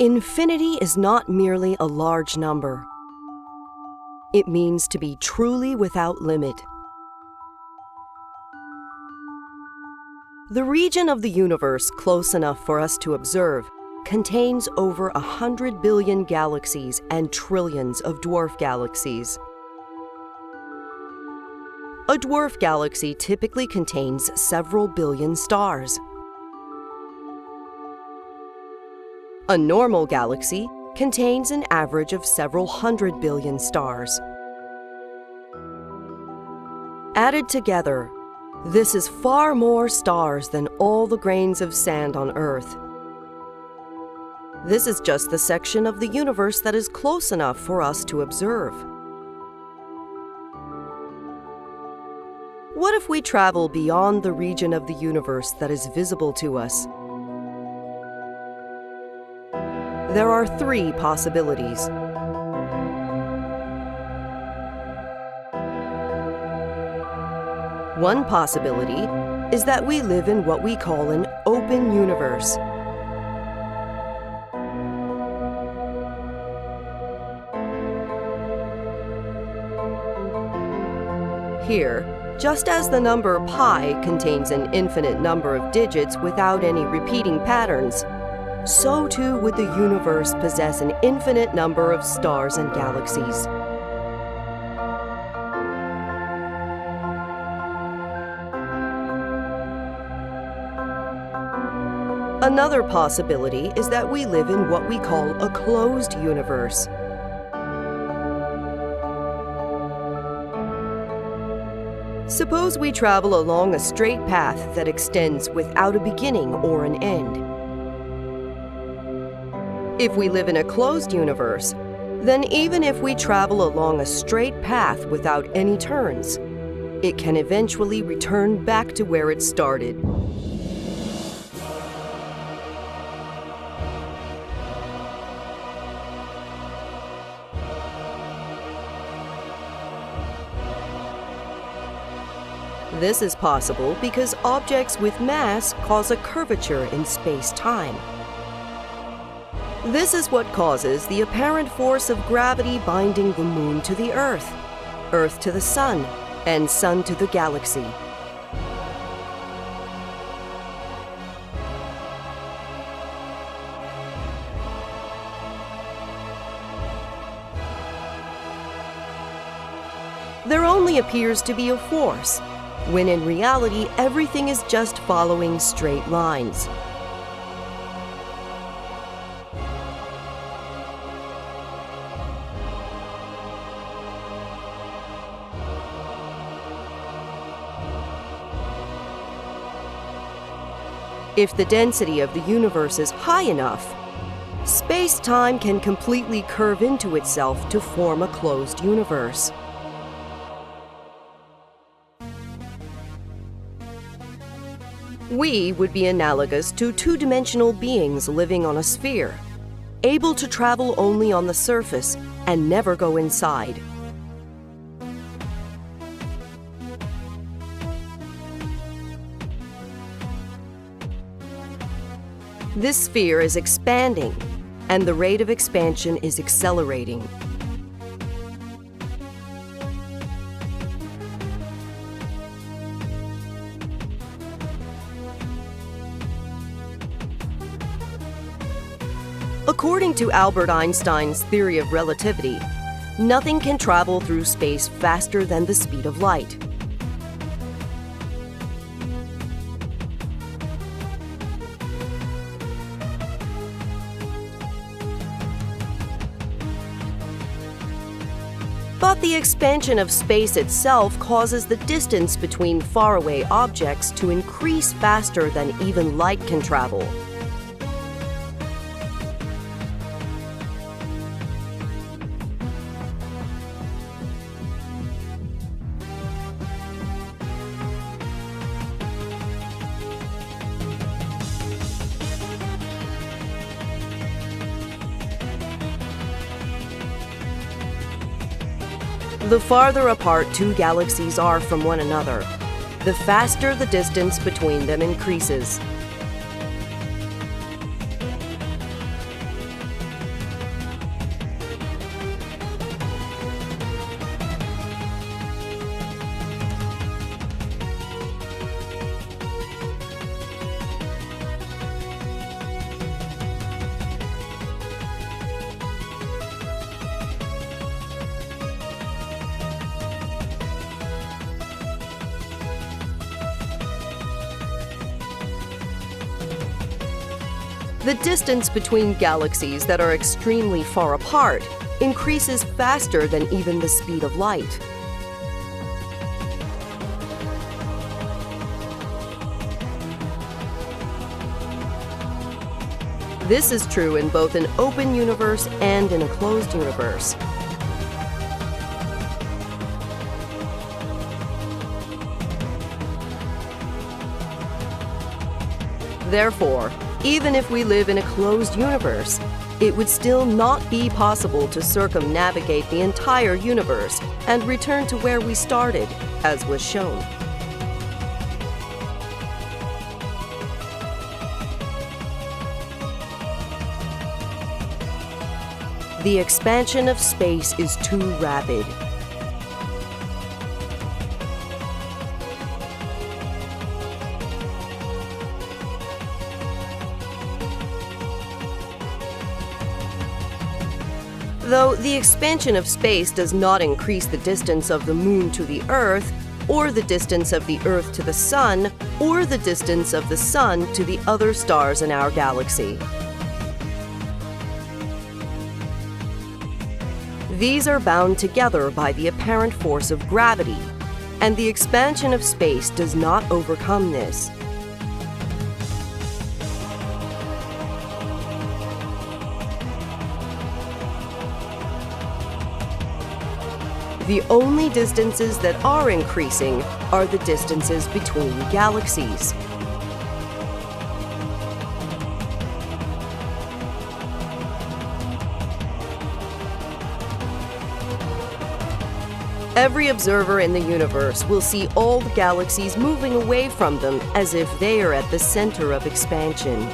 Infinity is not merely a large number. It means to be truly without limit. The region of the universe close enough for us to observe contains over 100 billion galaxies and trillions of dwarf galaxies. A dwarf galaxy typically contains several billion stars. A normal galaxy contains an average of several hundred billion stars. Added together, this is far more stars than all the grains of sand on Earth. This is just the section of the universe that is close enough for us to observe. What if we travel beyond the region of the universe that is visible to us? There are three possibilities. One possibility is that we live in what we call an open universe. Here, just as the number pi contains an infinite number of digits without any repeating patterns, so too would the universe possess an infinite number of stars and galaxies. Another possibility is that we live in what we call a closed universe. Suppose we travel along a straight path that extends without a beginning or an end. If we live in a closed universe, then even if we travel along a straight path without any turns, it can eventually return back to where it started. This is possible because objects with mass cause a curvature in space-time. This is what causes the apparent force of gravity binding the Moon to the Earth, Earth to the Sun, and Sun to the galaxy. There only appears to be a force, when in reality everything is just following straight lines. If the density of the universe is high enough, space-time can completely curve into itself to form a closed universe. We would be analogous to two-dimensional beings living on a sphere, able to travel only on the surface and never go inside. This sphere is expanding, and the rate of expansion is accelerating. According to Albert Einstein's theory of relativity, nothing can travel through space faster than the speed of light. But the expansion of space itself causes the distance between faraway objects to increase faster than even light can travel. The farther apart two galaxies are from one another, the faster the distance between them increases. The distance between galaxies that are extremely far apart increases faster than even the speed of light. This is true in both an open universe and in a closed universe. Therefore, even if we live in a closed universe, it would still not be possible to circumnavigate the entire universe and return to where we started, as was shown. The expansion of space is too rapid. Though the expansion of space does not increase the distance of the Moon to the Earth, or the distance of the Earth to the Sun, or the distance of the Sun to the other stars in our galaxy. These are bound together by the apparent force of gravity, and the expansion of space does not overcome this. The only distances that are increasing are the distances between galaxies. Every observer in the universe will see all the galaxies moving away from them as if they are at the center of expansion.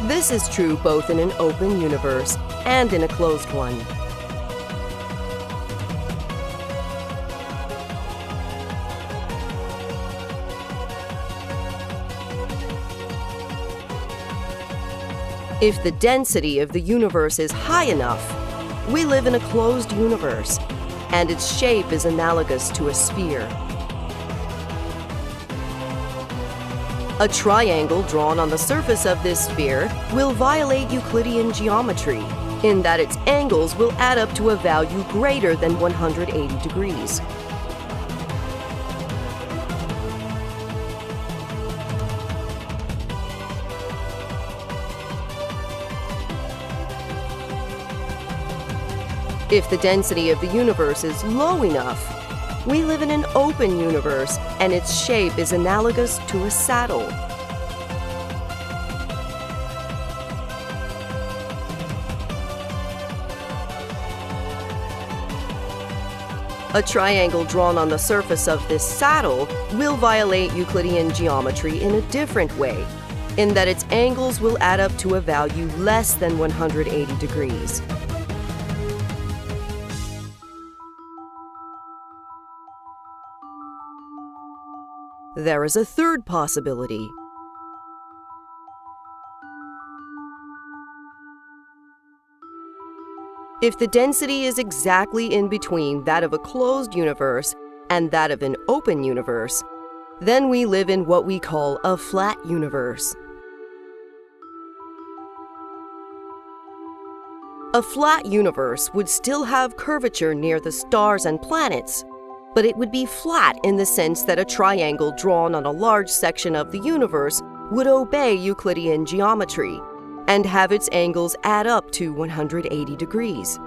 This is true both in an open universe and in a closed one. If the density of the universe is high enough, we live in a closed universe, and its shape is analogous to a sphere. A triangle drawn on the surface of this sphere will violate Euclidean geometry, in that its angles will add up to a value greater than 180 degrees. If the density of the universe is low enough, we live in an open universe, and its shape is analogous to a saddle. A triangle drawn on the surface of this saddle will violate Euclidean geometry in a different way, in that its angles will add up to a value less than 180 degrees. There is a third possibility. If the density is exactly in between that of a closed universe and that of an open universe, then we live in what we call a flat universe. A flat universe would still have curvature near the stars and planets, but it would be flat in the sense that a triangle drawn on a large section of the universe would obey Euclidean geometry and have its angles add up to 180 degrees.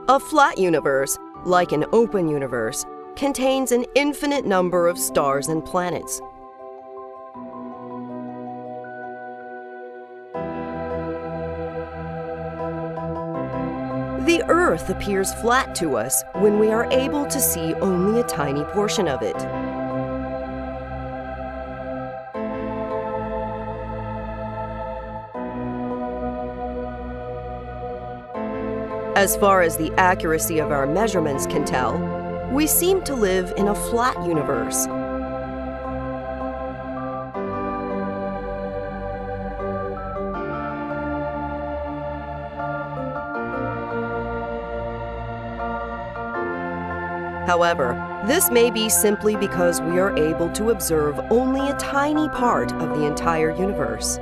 A flat universe, like an open universe, contains an infinite number of stars and planets. The Earth appears flat to us when we are able to see only a tiny portion of it. As far as the accuracy of our measurements can tell, we seem to live in a flat universe. However, this may be simply because we are able to observe only a tiny part of the entire universe.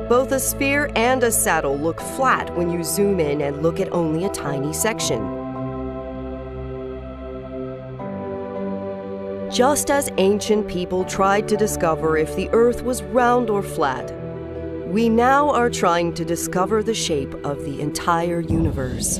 Both a sphere and a saddle look flat when you zoom in and look at only a tiny section. Just as ancient people tried to discover if the Earth was round or flat, we now are trying to discover the shape of the entire universe.